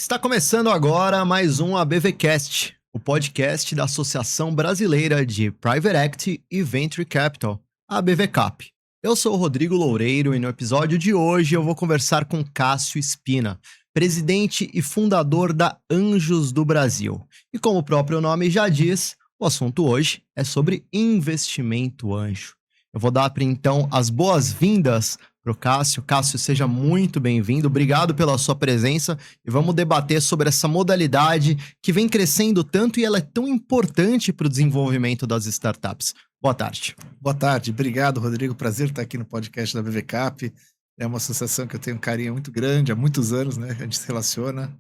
Está começando agora mais um ABVcast, o podcast da Associação Brasileira de Private Equity e Venture Capital, a ABVCAP. Eu sou o Rodrigo Loureiro e no episódio de hoje eu vou conversar com Cássio Spina, presidente e fundador da Anjos do Brasil. E como o próprio nome já diz, o assunto hoje é sobre investimento anjo. Eu vou dar, então, as boas-vindas para o Cássio. Cássio, seja muito bem-vindo. Obrigado pela sua presença e vamos debater sobre essa modalidade que vem crescendo tanto e ela é tão importante para o desenvolvimento das startups. Boa tarde. Boa tarde. Obrigado, Rodrigo. Prazer estar aqui no podcast da ABVCAP. É uma associação que eu tenho um carinho muito grande, há muitos anos, né? A gente se relaciona.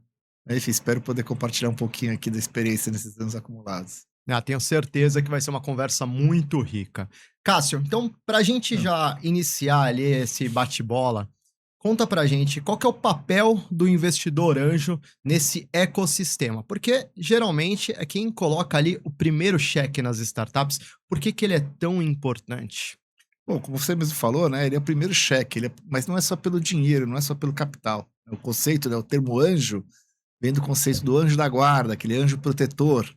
Enfim, espero poder compartilhar um pouquinho aqui da experiência nesses anos acumulados. Tenho certeza que vai ser uma conversa muito rica. Cássio, então, para a gente já iniciar ali esse bate-bola, conta para a gente qual que é o papel do investidor anjo nesse ecossistema. Porque, geralmente, é quem coloca ali o primeiro cheque nas startups. Por que ele é tão importante? Bom, como você mesmo falou, né? Ele é o primeiro cheque, mas não é só pelo dinheiro, não é só pelo capital. O conceito, né, o termo anjo, vem do conceito do anjo da guarda, aquele anjo protetor.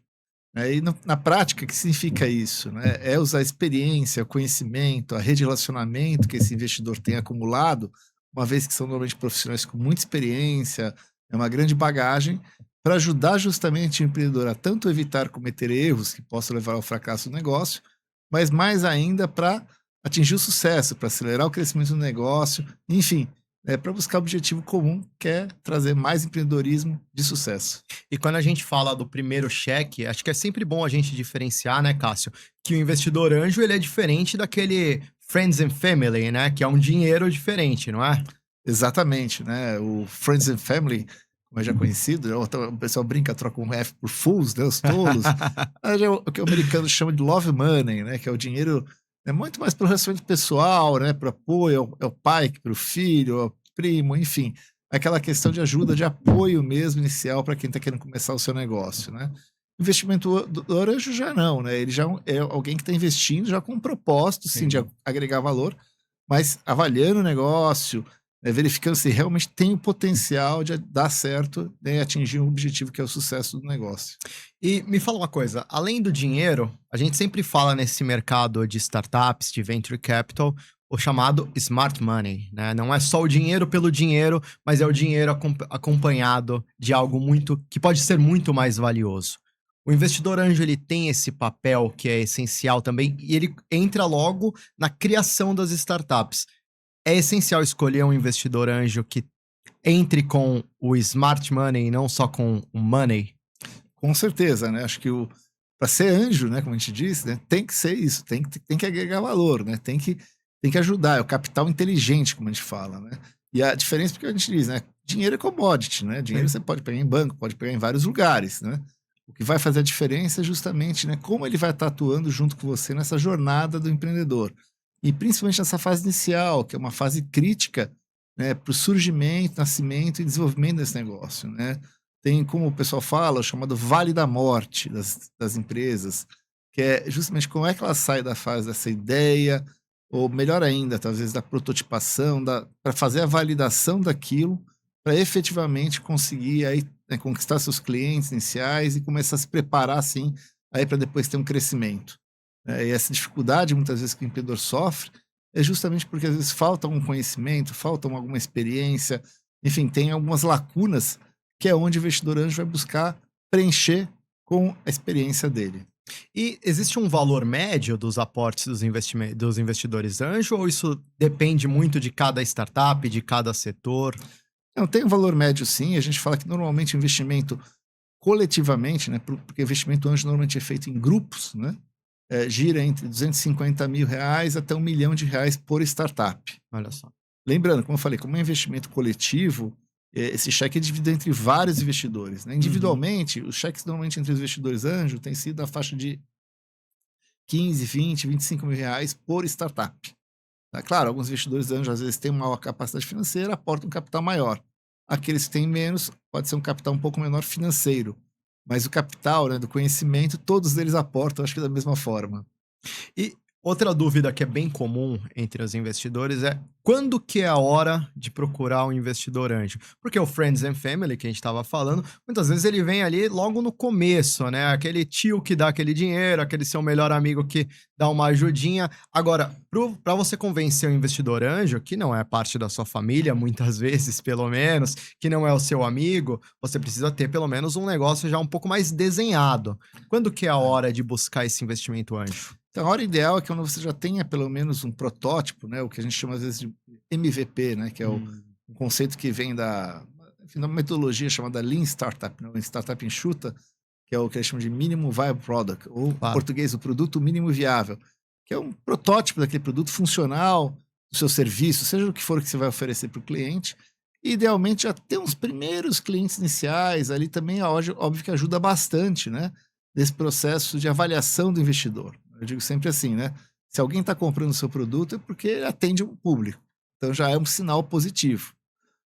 E na prática, o que significa isso? Né? É usar a experiência, o conhecimento, a rede de relacionamento que esse investidor tem acumulado, uma vez que são normalmente profissionais com muita experiência, é uma grande bagagem, para ajudar justamente o empreendedor a tanto evitar cometer erros que possam levar ao fracasso do negócio, mas mais ainda para atingir o sucesso, para acelerar o crescimento do negócio, enfim, para buscar o objetivo comum, que é trazer mais empreendedorismo de sucesso. E quando a gente fala do primeiro cheque, acho que é sempre bom a gente diferenciar, né, Cássio? Que o investidor anjo, ele é diferente daquele Friends and Family, né? Que é um dinheiro diferente, não é? Exatamente, né? O Friends and Family, como é já conhecido, o pessoal brinca, troca um F por fools, né? Os tolos. É o que o americano chama de love money, né? Que é o dinheiro... É muito mais para o relacionamento pessoal, né? Para apoio, é o pai para o filho, é o primo, enfim. Aquela questão de ajuda, de apoio mesmo inicial para quem está querendo começar o seu negócio, né? Investimento do anjo já não, né? Ele já é alguém que está investindo já com um propósito, sim, de agregar valor, mas avaliando o negócio, né? Verificando se realmente tem o potencial de dar certo, né? E atingir um objetivo que é o sucesso do negócio. E me fala uma coisa, além do dinheiro, a gente sempre fala nesse mercado de startups, de venture capital, o chamado smart money, né? Não é só o dinheiro pelo dinheiro, mas é o dinheiro acompanhado de algo que pode ser muito mais valioso. O investidor anjo, ele tem esse papel que é essencial também, e ele entra logo na criação das startups. É essencial escolher um investidor anjo que entre com o smart money e não só com o money? Com certeza, né? Acho que para ser anjo, né, como a gente disse, né, tem que ser isso, tem que agregar valor, né? Tem que ajudar, é o capital inteligente, como a gente fala, né? E a diferença, porque a gente diz, né? Dinheiro é commodity, né? Dinheiro você pode pegar em banco, pode pegar em vários lugares, né? O que vai fazer a diferença é justamente, né, como ele vai estar atuando junto com você nessa jornada do empreendedor. E principalmente nessa fase inicial, que é uma fase crítica, né, para o surgimento, nascimento e desenvolvimento desse negócio, né? Tem, como o pessoal fala, o chamado vale da morte das empresas, que é justamente como é que ela sai da fase dessa ideia, ou melhor ainda, talvez da prototipação, para fazer a validação daquilo, para efetivamente conseguir aí, né, conquistar seus clientes iniciais e começar a se preparar, assim, aí para depois ter um crescimento. E essa dificuldade, muitas vezes, que o empreendedor sofre, é justamente porque às vezes falta algum conhecimento, falta alguma experiência, enfim, tem algumas lacunas que é onde o investidor anjo vai buscar preencher com a experiência dele. E existe um valor médio dos aportes dos investidores anjo, ou isso depende muito de cada startup, de cada setor? Não, tem um valor médio sim, a gente fala que normalmente o investimento coletivamente, né, porque o investimento anjo normalmente é feito em grupos, né, gira entre R$250 mil até R$1 milhão por startup. Olha só. Lembrando, como eu falei, como é um investimento coletivo, esse cheque é dividido entre vários investidores, né? Individualmente, os cheques normalmente entre os investidores anjo têm sido da faixa de 15, 20, R$25 mil por startup. Claro, alguns investidores anjos às vezes têm uma capacidade financeira, aportam um capital maior. Aqueles que têm menos, pode ser um capital um pouco menor financeiro. Mas o capital, né, do conhecimento, todos eles aportam, acho que da mesma forma. E Outra dúvida que é bem comum entre os investidores é quando que é a hora de procurar um investidor anjo? Porque o Friends and Family que a gente estava falando, muitas vezes ele vem ali logo no começo, né? Aquele tio que dá aquele dinheiro, aquele seu melhor amigo que dá uma ajudinha. Agora, para você convencer um investidor anjo, que não é parte da sua família, muitas vezes, pelo menos, que não é o seu amigo, você precisa ter pelo menos um negócio já um pouco mais desenhado. Quando que é a hora de buscar esse investimento anjo? Então, a hora ideal é quando você já tenha pelo menos um protótipo, né, o que a gente chama às vezes de MVP, né, que é Hum, um conceito que vem da, enfim, da metodologia chamada Lean Startup, né, ou Startup enxuta, que é o que eles chamam de Minimum Viable Product, ou em claro. português, o produto mínimo viável, que é um protótipo daquele produto funcional, do seu serviço, seja o que for que você vai oferecer para o cliente. E, idealmente, já ter uns primeiros clientes iniciais ali também, é óbvio que ajuda bastante, né, nesse processo de avaliação do investidor. Eu digo sempre assim, né? Se alguém está comprando o seu produto é porque ele atende um público. Então já é um sinal positivo.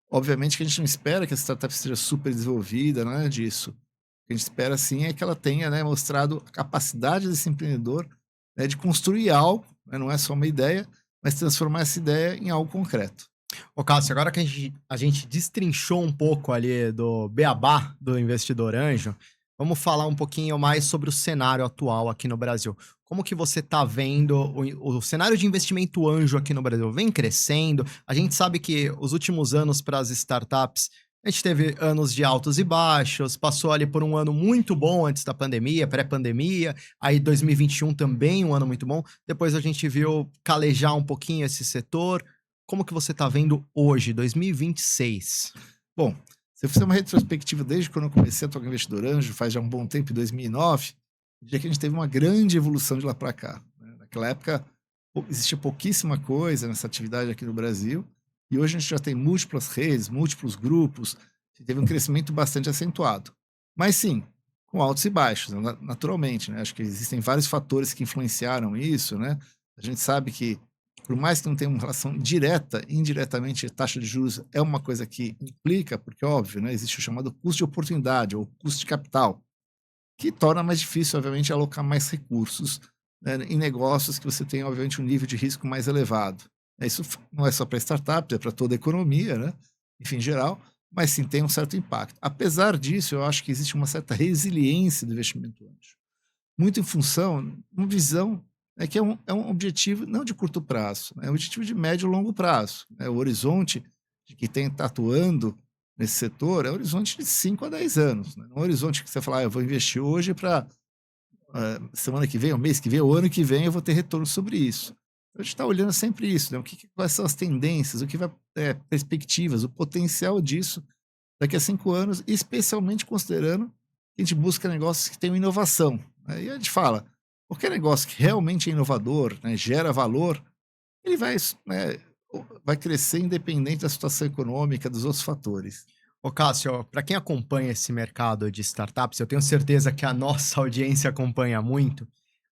Obviamente que a gente não espera que a startup seja super desenvolvida, nada disso. O que a gente espera sim é que ela tenha, né, mostrado a capacidade desse empreendedor, né, de construir algo, né, não é só uma ideia, mas transformar essa ideia em algo concreto. Ô, Cássio, agora que a gente destrinchou um pouco ali do beabá do investidor anjo, vamos falar um pouquinho mais sobre o cenário atual aqui no Brasil. Como que você está vendo o cenário de investimento anjo aqui no Brasil? Vem crescendo? A gente sabe que os últimos anos para as startups, a gente teve anos de altos e baixos, passou ali por um ano muito bom antes da pandemia, pré-pandemia, aí 2021 também um ano muito bom, depois a gente viu calejar um pouquinho esse setor. Como que você tá vendo hoje, 2026? Bom, se eu fizer uma retrospectiva desde quando eu comecei a tocar investidor anjo, faz já um bom tempo, em 2009, eu diria que a gente teve uma grande evolução de lá para cá, né? Naquela época, existia pouquíssima coisa nessa atividade aqui no Brasil, e hoje a gente já tem múltiplas redes, múltiplos grupos, e teve um crescimento bastante acentuado. Mas sim, com altos e baixos, né, naturalmente, né? Acho que existem vários fatores que influenciaram isso, né? A gente sabe que, por mais que não tenha uma relação direta, indiretamente, a taxa de juros é uma coisa que implica, porque, óbvio, né, existe o chamado custo de oportunidade ou custo de capital, que torna mais difícil, obviamente, alocar mais recursos, né, em negócios que você tem, obviamente, um nível de risco mais elevado. Isso não é só para startups, é para toda a economia, né? Enfim, em geral, mas sim tem um certo impacto. Apesar disso, eu acho que existe uma certa resiliência do investimento anjo. Muito em função, uma visão, que é um objetivo não de curto prazo, é um objetivo de médio e longo prazo. Né? O horizonte de quem está atuando nesse setor é um horizonte de 5 a 10 anos. Né? Não é um horizonte que você fala, eu vou investir hoje para semana que vem, o mês que vem, o ano que vem eu vou ter retorno sobre isso. A gente está olhando sempre isso, né? Quais são as tendências, o que vai, perspectivas, o potencial disso daqui a 5 anos, especialmente considerando que a gente busca negócios que tenham inovação. Né? E a gente fala, qualquer negócio que realmente é inovador, né, gera valor, ele né, vai crescer independente da situação econômica, dos outros fatores. Ô, Cássio, para quem acompanha esse mercado de startups, eu tenho certeza que a nossa audiência acompanha muito.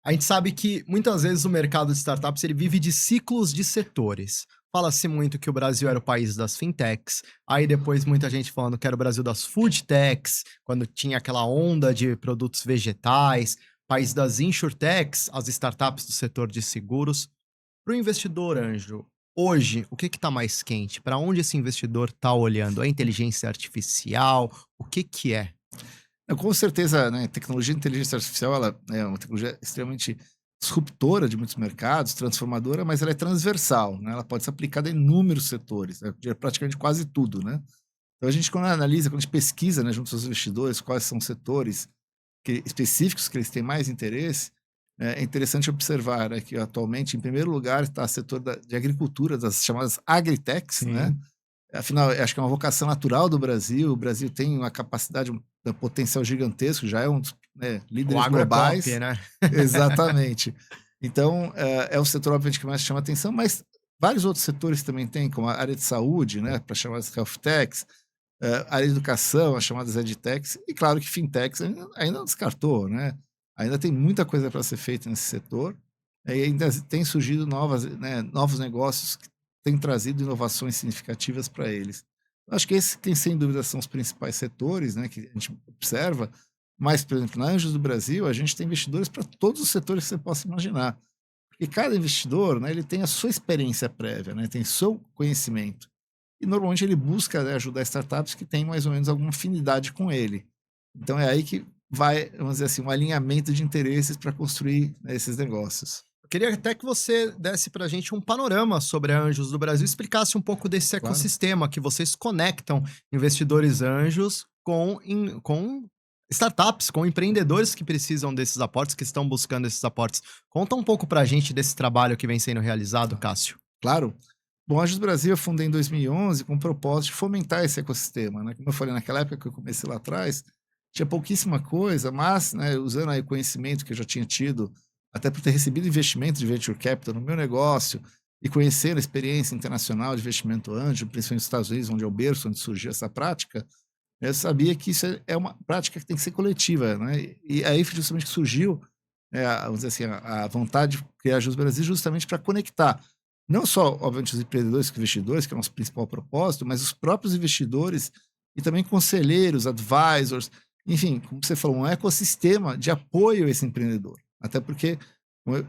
A gente sabe que muitas vezes o mercado de startups ele vive de ciclos de setores. Fala-se muito que o Brasil era o país das fintechs, aí depois muita gente falando que era o Brasil das foodtechs, quando tinha aquela onda de produtos vegetais, país das insurtechs, as startups do setor de seguros. Para o investidor anjo, hoje, o que está mais quente? Para onde esse investidor está olhando? É inteligência artificial? O que que é? Com certeza, né, tecnologia de inteligência artificial ela é uma tecnologia extremamente disruptora de muitos mercados, transformadora, mas ela é transversal, né? Ela pode ser aplicada em inúmeros setores, né, de praticamente quase tudo, né? Então a gente quando analisa, quando a gente pesquisa, né, junto aos investidores, quais são os setores específicos que eles têm mais interesse, é interessante observar, né, que atualmente, em primeiro lugar, está o setor de agricultura, das chamadas agritechs, né? Sim. Afinal, eu acho que é uma vocação natural do Brasil. O Brasil tem uma capacidade, um potencial gigantesco, já é um dos, né, O líderes agro é top, globais. né? Exatamente. Então, é o setor, obviamente, que mais chama atenção, mas vários outros setores também têm, como a área de saúde, né, para chamadas health techs, a área de educação, as chamadas edtechs, e claro que fintechs ainda não descartou, né? Ainda tem muita coisa para ser feita nesse setor, e ainda tem surgido novos negócios que têm trazido inovações significativas para eles. Eu acho que esses, quem sem dúvida, são os principais setores, né, que a gente observa, mas, por exemplo, na Anjos do Brasil, a gente tem investidores para todos os setores que você possa imaginar. Porque cada investidor, né, ele tem a sua experiência prévia, né, tem seu conhecimento. E normalmente ele busca, né, ajudar startups que têm mais ou menos alguma afinidade com ele. Então é aí que vai, vamos dizer assim, um alinhamento de interesses para construir, né, esses negócios. Eu queria até que você desse para a gente um panorama sobre a Anjos do Brasil, explicasse um pouco desse Claro. ecossistema que vocês conectam investidores anjos com startups, com empreendedores que precisam desses aportes, que estão buscando esses aportes. Conta um pouco para a gente desse trabalho que vem sendo realizado, Cássio. Claro. Bom, a Anjos Brasil eu fundei em 2011 com o propósito de fomentar esse ecossistema, né? Como eu falei, naquela época que eu comecei lá atrás, tinha pouquíssima coisa, mas, né, usando aí o conhecimento que eu já tinha tido, até por ter recebido investimento de venture capital no meu negócio e conhecer a experiência internacional de investimento anjo, principalmente nos Estados Unidos, onde é o berço, onde surgiu essa prática, eu sabia que isso é uma prática que tem que ser coletiva, né? E aí justamente surgiu, vamos dizer assim, a vontade de criar a Anjos Brasil justamente para conectar não só, obviamente, os empreendedores com investidores, que é o nosso principal propósito, mas os próprios investidores e também conselheiros, advisors, enfim, como você falou, um ecossistema de apoio a esse empreendedor. Até porque, como eu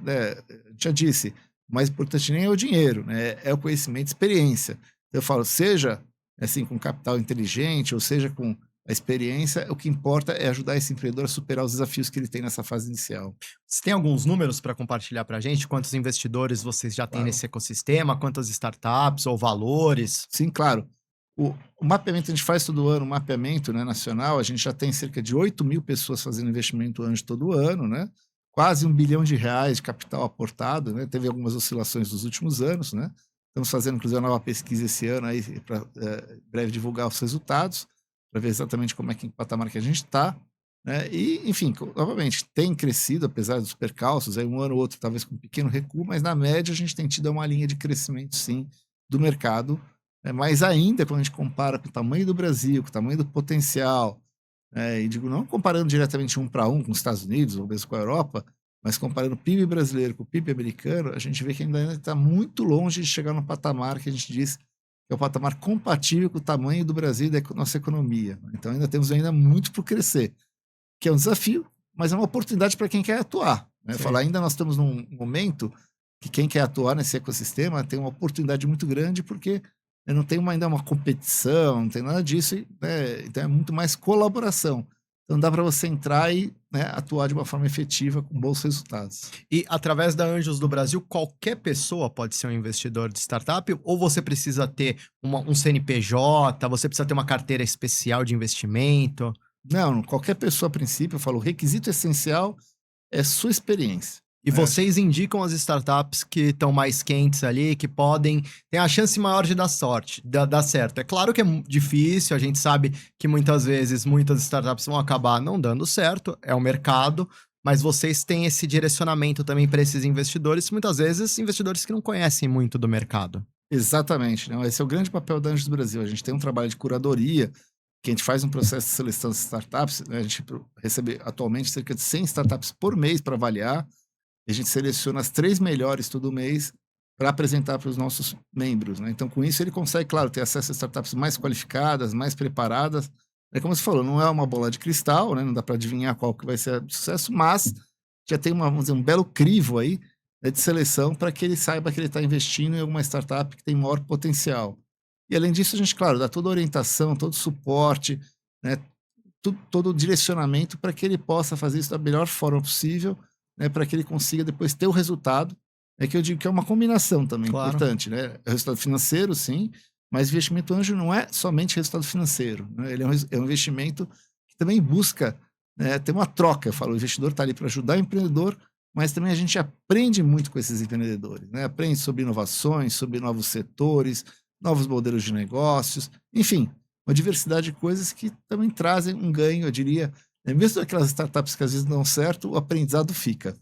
já disse, o mais importante nem é o dinheiro, né? É o conhecimento e experiência. Eu falo, seja assim, com capital inteligente, ou seja, com a experiência, o que importa é ajudar esse empreendedor a superar os desafios que ele tem nessa fase inicial. Você tem alguns números para compartilhar para a gente? Quantos investidores vocês já têm Claro. nesse ecossistema? Quantas startups ou valores? Sim, claro. O mapeamento, a gente faz todo ano, o mapeamento, né, nacional, a gente já tem cerca de 8.000 pessoas fazendo investimento anjo todo ano, né? Quase R$ 1 bilhão de capital aportado, né? Teve algumas oscilações nos últimos anos, né? Estamos fazendo, inclusive, uma nova pesquisa esse ano aí para breve divulgar os resultados, para ver exatamente como é que patamar que a gente está, né? E, enfim, novamente, tem crescido, apesar dos percalços, aí um ano ou outro talvez com um pequeno recuo, mas na média a gente tem tido uma linha de crescimento, sim, do mercado, né? Mas ainda, quando a gente compara com o tamanho do Brasil, com o tamanho do potencial, e digo, não comparando diretamente um para um com os Estados Unidos ou mesmo com a Europa, mas comparando o PIB brasileiro com o PIB americano, a gente vê que ainda está muito longe de chegar no patamar que a gente diz que é o patamar compatível com o tamanho do Brasil e da nossa economia. Então ainda temos ainda muito por crescer, que é um desafio, mas é uma oportunidade para quem quer atuar, né? Falar, ainda nós estamos num momento que quem quer atuar nesse ecossistema tem uma oportunidade muito grande, porque não tem ainda uma competição, não tem nada disso, né? Então é muito mais colaboração. Então dá para você entrar e, né, atuar de uma forma efetiva com bons resultados. E através da Anjos do Brasil, qualquer pessoa pode ser um investidor de startup? Ou você precisa ter um CNPJ, você precisa ter uma carteira especial de investimento? Não, qualquer pessoa, a princípio, eu falo, o requisito essencial é sua experiência. E vocês indicam as startups que estão mais quentes ali, que tem a chance maior de dar certo. É claro que é difícil, a gente sabe que muitas vezes muitas startups vão acabar não dando certo, é o mercado, mas vocês têm esse direcionamento também para esses investidores, muitas vezes investidores que não conhecem muito do mercado. Exatamente, né? Esse é o grande papel da Anjos do Brasil. A gente tem um trabalho de curadoria, que a gente faz um processo de seleção de startups, né? A gente recebe atualmente cerca de 100 startups por mês para avaliar. A gente seleciona as 3 melhores todo mês para apresentar para os nossos membros, né? Então, com isso, ele consegue, claro, ter acesso a startups mais qualificadas, mais preparadas. É como você falou, não é uma bola de cristal, né? Não dá para adivinhar qual que vai ser o sucesso, mas já tem vamos dizer, um belo crivo aí, né, de seleção para que ele saiba que ele está investindo em alguma startup que tem maior potencial. E, além disso, a gente, claro, dá toda a orientação, todo o suporte, né? Todo o direcionamento para que ele possa fazer isso da melhor forma possível, né, para que ele consiga depois ter o resultado, que eu digo que é uma combinação também, claro, importante, né? É o resultado financeiro, sim, mas investimento anjo não é somente resultado financeiro, né? Ele é um investimento que também busca, né, ter uma troca. Eu falo, o investidor está ali para ajudar o empreendedor, mas também a gente aprende muito com esses empreendedores, né? Aprende sobre inovações, sobre novos setores, novos modelos de negócios, enfim, uma diversidade de coisas que também trazem um ganho, eu diria. Mesmo aquelas startups que às vezes não dão certo, o aprendizado fica.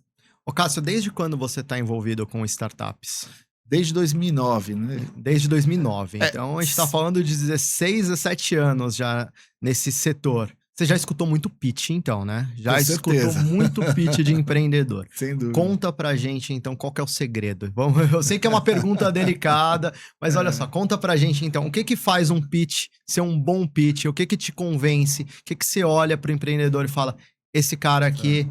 Ô Cássio, desde quando você está envolvido com startups? Desde 2009, né? Desde 2009. Então, a gente está falando de 16 a 17 anos já nesse setor. Você já escutou muito pitch, então, né? Já escutou muito pitch de empreendedor. Sem dúvida. Conta pra gente, então, qual que é o segredo? Eu sei que é uma pergunta delicada, mas olha só, conta pra gente, então, o que faz um pitch ser um bom pitch? O que te convence? O que você olha pro empreendedor e fala, esse cara aqui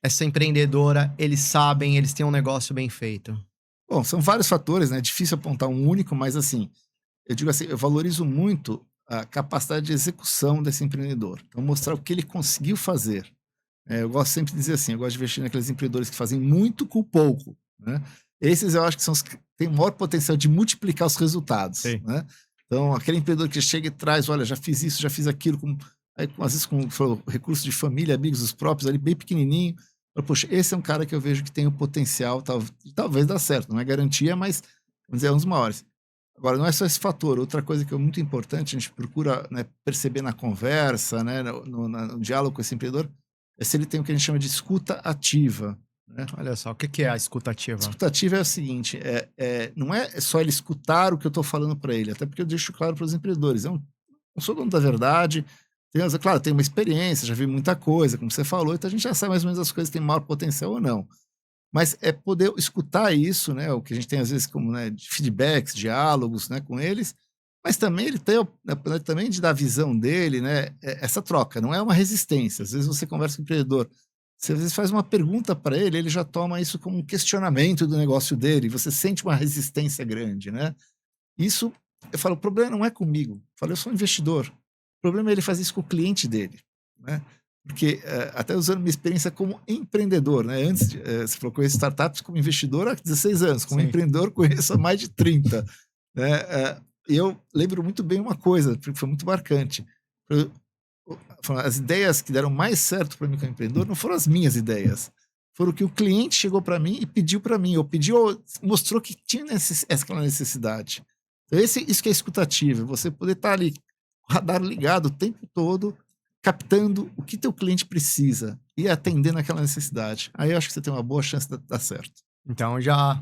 essa empreendedora, eles sabem, eles têm um negócio bem feito? Bom, são vários fatores, né? É difícil apontar um único, mas assim, eu digo assim, eu valorizo muito a capacidade de execução desse empreendedor. Então, mostrar o que ele conseguiu fazer. Eu gosto sempre de dizer assim, eu gosto de investir naqueles empreendedores que fazem muito com pouco, né? Esses eu acho que são os que têm o maior potencial de multiplicar os resultados, Sim. né? Então, aquele empreendedor que chega e traz, olha, já fiz isso, já fiz aquilo, às vezes com recursos de família, amigos, os próprios, ali bem pequenininho. Poxa, esse é um cara que eu vejo que tem o potencial, talvez dá certo, não é garantia, mas vamos dizer, é um dos maiores. Agora, não é só esse fator, outra coisa que é muito importante, a gente procura, né, perceber na conversa, né, no diálogo com esse empreendedor, é se ele tem o que a gente chama de escuta ativa, né? Olha só, o que que é a escutativa? Escuta ativa é o seguinte, não é só ele escutar o que eu estou falando para ele, até porque eu deixo claro para os empreendedores, eu não sou dono da verdade, claro, tenho uma experiência, já vi muita coisa, como você falou, então a gente já sabe mais ou menos as coisas que têm maior potencial ou não. Mas é poder escutar isso, né, o que a gente tem às vezes como, né, de feedbacks, diálogos, né, com eles, mas também ele tem né, também de dar a visão dele, né, essa troca, não é uma resistência. Às vezes você conversa com o empreendedor, você às vezes faz uma pergunta para ele já toma isso como um questionamento do negócio dele, você sente uma resistência grande, né. Isso, eu falo, o problema não é comigo, eu falo, eu sou um investidor, o problema é ele fazer isso com o cliente dele, né. Porque, até usando minha experiência como empreendedor, né, antes você falou, conheço startups como investidor há 16 anos, como Sim. empreendedor conheço há mais de 30, né, e eu lembro muito bem uma coisa, porque foi muito marcante, eu as ideias que deram mais certo para mim como empreendedor não foram as minhas ideias, foram o que o cliente chegou para mim e pediu para mim, ou pediu ou mostrou que tinha aquela necessidade. Então isso que é escutativa, você poder estar ali, com o radar ligado o tempo todo, captando o que teu cliente precisa e atendendo aquela necessidade. Aí eu acho que você tem uma boa chance de dar certo. Então já,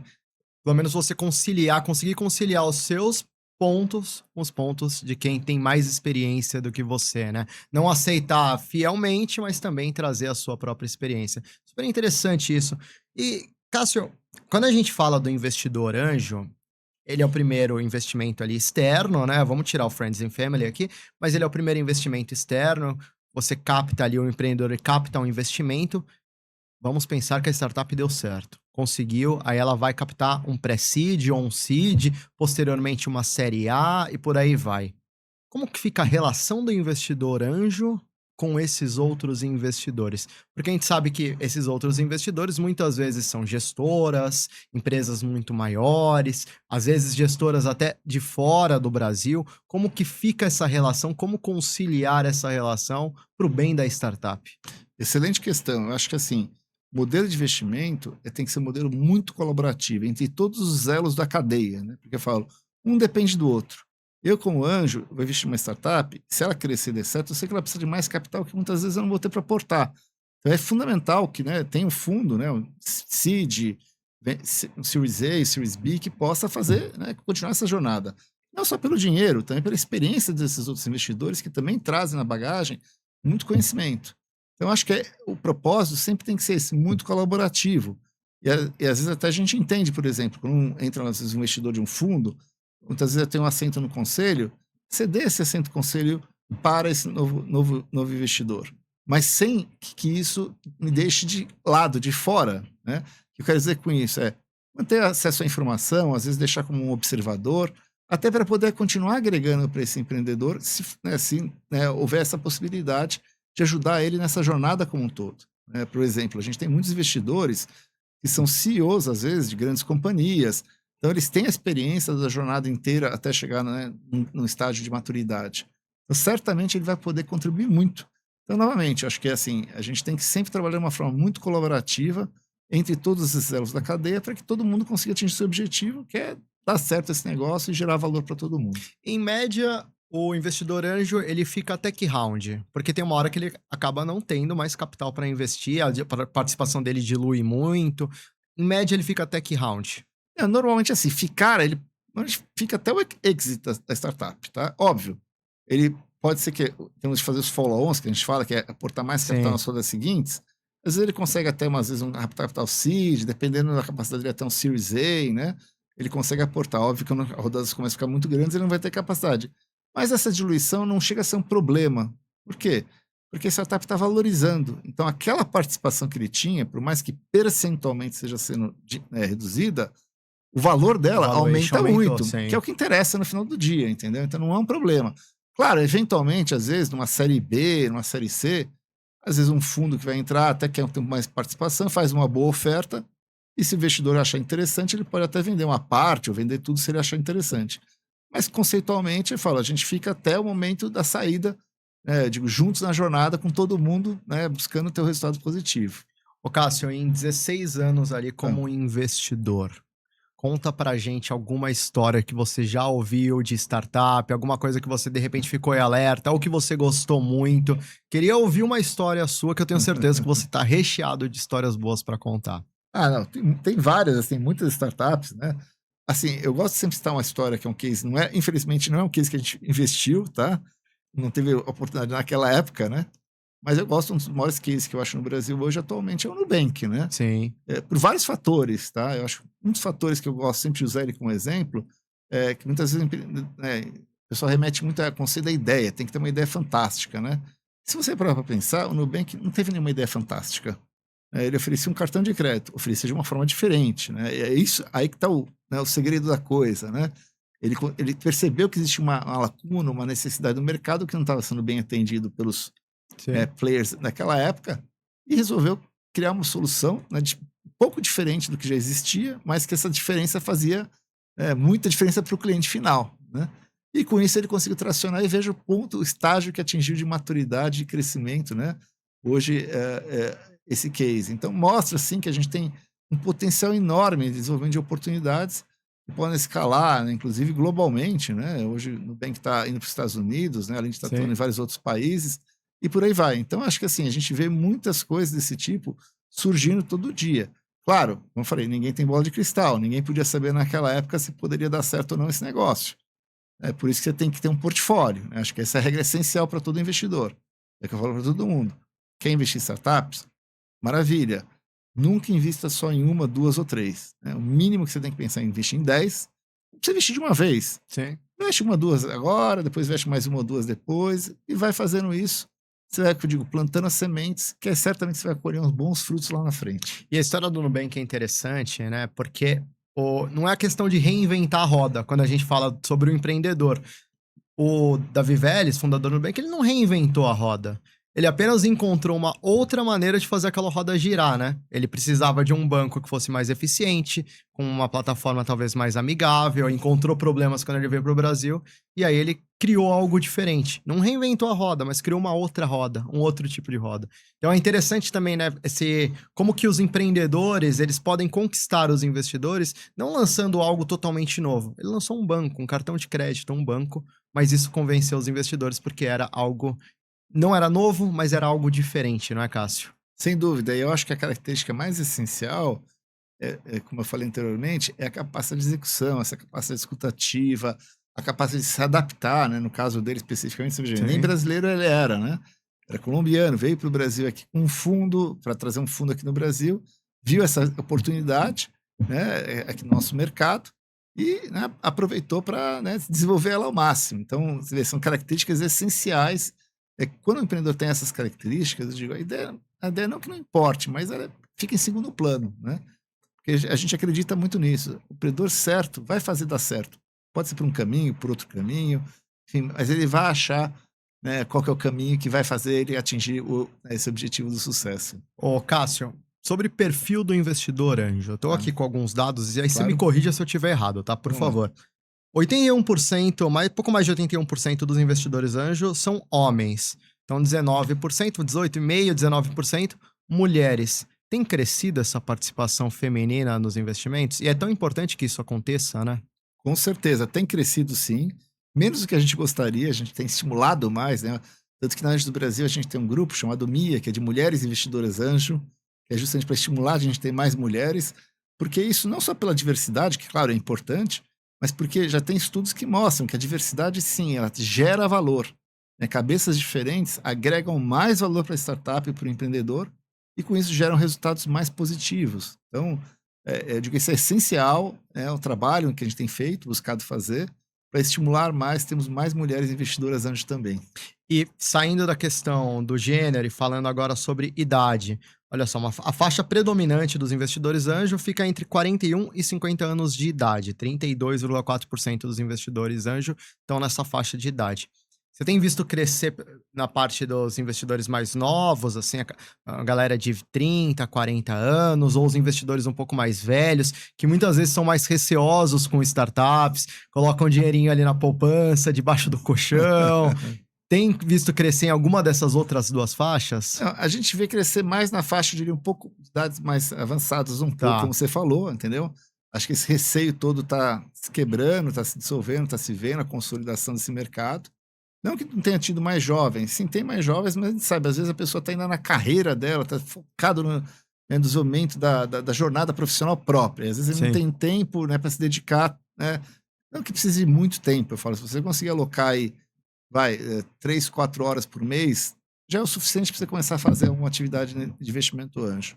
pelo menos você conseguir conciliar os seus pontos com os pontos de quem tem mais experiência do que você, né. Não aceitar fielmente, mas também trazer a sua própria experiência. Super interessante isso. E, Cássio, quando a gente fala do investidor anjo, ele é o primeiro investimento ali externo, né, vamos tirar o Friends and Family aqui, mas ele é o primeiro investimento externo, você capta ali, o empreendedor ele capta um investimento. Vamos pensar que a startup deu certo. Conseguiu, aí ela vai captar um pré-seed ou um seed, posteriormente uma série A e por aí vai. Como que fica a relação do investidor anjo com esses outros investidores? Porque a gente sabe que esses outros investidores muitas vezes são gestoras, empresas muito maiores, às vezes gestoras até de fora do Brasil. Como que fica essa relação? Como conciliar essa relação para o bem da startup? Excelente questão. Eu acho que assim, modelo de investimento tem que ser um modelo muito colaborativo entre todos os elos da cadeia, né? Porque eu falo, um depende do outro. Eu, como anjo, vou investir numa startup, se ela crescer e der certo, eu sei que ela precisa de mais capital que muitas vezes eu não vou ter para aportar. Então é fundamental que, né, tenha um fundo, né, um seed, um Series A, Series B, que possa fazer, né, continuar essa jornada. Não só pelo dinheiro, também pela experiência desses outros investidores que também trazem na bagagem muito conhecimento. Então, acho que o propósito sempre tem que ser esse, muito colaborativo. E às vezes até a gente entende, por exemplo, quando entra às vezes, um investidor de um fundo, muitas vezes tem um assento no conselho, ceder esse assento no conselho para esse novo investidor. Mas sem que isso me deixe de lado, de fora. Né? O que eu quero dizer com isso é manter acesso à informação, às vezes deixar como um observador, até para poder continuar agregando para esse empreendedor, se houver essa possibilidade de ajudar ele nessa jornada como um todo. Né? Por exemplo, a gente tem muitos investidores que são CEOs, às vezes, de grandes companhias, então eles têm a experiência da jornada inteira até chegar, né, num estágio de maturidade. Então, certamente ele vai poder contribuir muito. Então, novamente, acho que assim, a gente tem que sempre trabalhar de uma forma muito colaborativa entre todos esses elos da cadeia para que todo mundo consiga atingir seu objetivo, que é dar certo esse negócio e gerar valor para todo mundo. Em média, o investidor anjo, ele fica até que round? Porque tem uma hora que ele acaba não tendo mais capital para investir, a participação dele dilui muito. Em média, ele fica até que round? Normalmente, assim, normalmente fica até o exit da startup, tá? Óbvio, ele pode ser que temos de fazer os follow-ons, que a gente fala, que é aportar mais capital Sim. nas rodas seguintes. Às vezes ele consegue até, umas vezes, um capital seed, dependendo da capacidade dele, até um Series A, né? Ele consegue aportar. Óbvio que quando as rodadas começam a ficar muito grandes, ele não vai ter capacidade. Mas essa diluição não chega a ser um problema. Por quê? porque a startup está valorizando. Então, aquela participação que ele tinha, por mais que percentualmente seja sendo reduzida, o valor dela valuation aumenta aumentou, muito, sim. que é o que interessa no final do dia, entendeu? Então, não é um problema. Claro, eventualmente, às vezes, numa série B, numa série C, às vezes um fundo que vai entrar, até quer ter mais participação, faz uma boa oferta, e se o investidor achar interessante, ele pode até vender uma parte ou vender tudo se ele achar interessante. Mas conceitualmente, eu falo, a gente fica até o momento da saída, digo, juntos na jornada com todo mundo, né, buscando ter o resultado positivo. Ô Cássio, em 16 anos ali como Ah. investidor, conta pra gente alguma história que você já ouviu de startup, alguma coisa que você de repente ficou em alerta, ou que você gostou muito. Queria ouvir uma história sua, que eu tenho certeza que você tá recheado de histórias boas pra contar. Ah, não, tem várias, assim, muitas startups, né? Assim, eu gosto de sempre de citar uma história que é um case, infelizmente não é um case que a gente investiu, tá? Não teve oportunidade naquela época, né? Mas eu gosto, um dos maiores cases que eu acho no Brasil hoje atualmente é o Nubank, né? Sim, Por vários fatores, tá? Eu acho que um dos fatores que eu gosto sempre de usar ele como exemplo é que muitas vezes o pessoal remete muito ao conceito da ideia, tem que ter uma ideia fantástica, né? Se você parar para pensar, o Nubank não teve nenhuma ideia fantástica. Ele oferecia um cartão de crédito, oferecia de uma forma diferente, né? E é isso aí que está o segredo da coisa, né? Ele percebeu que existia uma lacuna, uma necessidade do mercado que não estava sendo bem atendido pelos sim. players naquela época e resolveu criar uma solução, né, um pouco diferente do que já existia, mas que essa diferença fazia muita diferença para o cliente final, né? E com isso ele conseguiu tracionar e veja o estágio que atingiu de maturidade e crescimento, né? Hoje esse case. Então mostra assim que a gente tem um potencial enorme de desenvolvimento de oportunidades que podem escalar, né, inclusive globalmente, né? Hoje o Nubank está indo para os Estados Unidos, né? Além de estar atuando Sim. em vários outros países e por aí vai. Então acho que assim a gente vê muitas coisas desse tipo surgindo todo dia. Claro, como eu falei, ninguém tem bola de cristal, ninguém podia saber naquela época se poderia dar certo ou não esse negócio. É por isso que você tem que ter um portfólio, né? Acho que essa é a regra essencial para todo investidor. É que eu falo para todo mundo. Quer investir em startups? Maravilha. Nunca invista só em uma, duas ou três, né? O mínimo que você tem que pensar é investir em 10. Não precisa investir de uma vez. Sim. Investe uma, duas agora, depois investe mais uma ou duas depois, e vai fazendo isso. Você vai, que eu digo, plantando as sementes, que certamente você vai colher uns bons frutos lá na frente. E a história do Nubank é interessante, né? Porque não é a questão de reinventar a roda quando a gente fala sobre o empreendedor. O Davi Vélez, fundador do Nubank, ele não reinventou a roda. Ele apenas encontrou uma outra maneira de fazer aquela roda girar, né? Ele precisava de um banco que fosse mais eficiente, com uma plataforma talvez mais amigável, encontrou problemas quando ele veio para o Brasil, e aí ele criou algo diferente. Não reinventou a roda, mas criou uma outra roda, um outro tipo de roda. Então é interessante também, né, como que os empreendedores, eles podem conquistar os investidores, não lançando algo totalmente novo. Ele lançou um banco, um cartão de crédito, um banco, mas isso convenceu os investidores porque era algo, não era novo, mas era algo diferente, não é, Cássio? Sem dúvida, e eu acho que a característica mais essencial, como eu falei anteriormente, é a capacidade de execução, essa capacidade escutativa, a capacidade de se adaptar, né? No caso dele especificamente, você veja, nem Sim. brasileiro ele era, né? Era colombiano, veio para o Brasil aqui com um fundo, para trazer um fundo aqui no Brasil, viu essa oportunidade, né, aqui no nosso mercado e, né, aproveitou para, né, desenvolver ela ao máximo. Então, você vê, são características essenciais. Quando o empreendedor tem essas características, eu digo, a ideia não que não importe, mas ela fica em segundo plano, né? Porque a gente acredita muito nisso. O empreendedor certo vai fazer dar certo. Pode ser por um caminho, por outro caminho, enfim, mas ele vai achar, né, qual que é o caminho que vai fazer ele atingir esse objetivo do sucesso. Ô, Cássio, sobre perfil do investidor, Anjo, eu tô Tá? aqui com alguns dados, e aí você me Claro. corrija se eu tiver errado, tá? Por Vamos lá. favor. 81%, pouco mais de 81% dos investidores anjo são homens. Então, 19%, 18,5%, 19%, mulheres. Tem crescido essa participação feminina nos investimentos? E é tão importante que isso aconteça, né? Com certeza, tem crescido sim, menos do que a gente gostaria, a gente tem estimulado mais, né? Tanto que na Anjos do Brasil a gente tem um grupo chamado MIA, que é de Mulheres Investidoras Anjo, que é justamente para estimular a gente ter mais mulheres, porque isso não só pela diversidade, que claro é importante, mas porque já tem estudos que mostram que a diversidade sim, ela gera valor, né? Cabeças diferentes agregam mais valor para a startup e para o empreendedor, e com isso geram resultados mais positivos. Então, eu digo que isso é essencial, é o trabalho que a gente tem feito, buscado fazer, para estimular mais, temos mais mulheres investidoras anjo também. E saindo da questão do gênero e falando agora sobre idade, olha só, a faixa predominante dos investidores anjo fica entre 41 e 50 anos de idade. 32,4% dos investidores anjo estão nessa faixa de idade. Você tem visto crescer na parte dos investidores mais novos, assim, a galera de 30, 40 anos, ou os investidores um pouco mais velhos, que muitas vezes são mais receosos com startups, colocam dinheirinho ali na poupança, debaixo do colchão. Tem visto crescer em alguma dessas outras duas faixas? Não, a gente vê crescer mais na faixa, eu diria, um pouco, de idades mais avançadas, um pouco, como você falou, entendeu? Acho que esse receio todo está se quebrando, está se dissolvendo, está se vendo a consolidação desse mercado. Não que não tenha tido mais jovens, sim, tem mais jovens, mas a gente sabe, às vezes a pessoa está ainda na carreira dela, está focado no desenvolvimento da jornada profissional própria. Às vezes ele não tem tempo, né, para se dedicar, né? Não que precise de muito tempo, eu falo, se você conseguir alocar aí, 3, 4 horas por mês, já é o suficiente para você começar a fazer uma atividade de investimento anjo.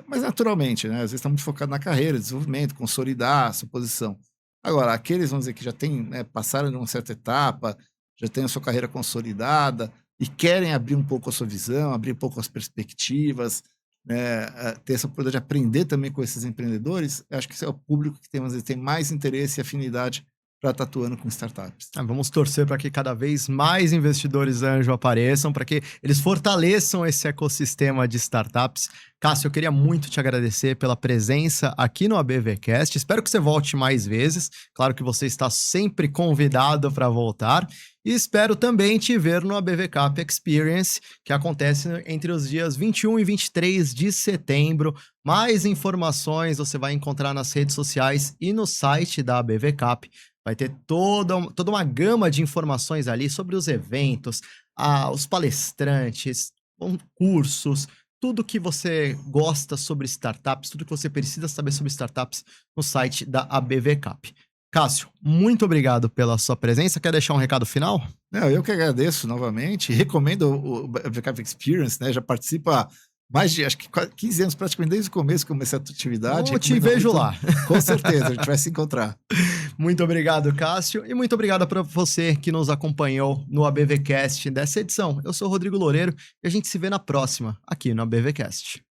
Mas naturalmente, né, às vezes está muito focado na carreira, desenvolvimento, consolidar a sua posição. Agora, aqueles, vamos dizer, que já tem, né, passaram de uma certa etapa, já têm a sua carreira consolidada e querem abrir um pouco a sua visão, abrir um pouco as perspectivas, né, ter essa oportunidade de aprender também com esses empreendedores, eu acho que esse é o público que tem, vamos dizer, tem mais interesse e afinidade para estar atuando com startups. Vamos torcer para que cada vez mais investidores anjo apareçam, para que eles fortaleçam esse ecossistema de startups. Cássio, eu queria muito te agradecer pela presença aqui no ABVcast. Espero que você volte mais vezes. Claro que você está sempre convidado para voltar. E espero também te ver no ABVCap Experience, que acontece entre os dias 21 e 23 de setembro. Mais informações você vai encontrar nas redes sociais e no site da ABVCap. Vai ter toda uma gama de informações ali sobre os eventos, os palestrantes, cursos, tudo que você gosta sobre startups, tudo que você precisa saber sobre startups no site da ABVCap. Cássio, muito obrigado pela sua presença. Quer deixar um recado final? Não, eu que agradeço novamente. Recomendo o ABVCap Experience, né? Já participo há mais de, acho que 15 anos, praticamente desde o começo que comecei a atividade. Eu te vejo lá. Com certeza, a gente vai se encontrar. Muito obrigado, Cássio, e muito obrigado para você que nos acompanhou no ABVcast dessa edição. Eu sou o Rodrigo Loureiro e a gente se vê na próxima, aqui no ABVcast.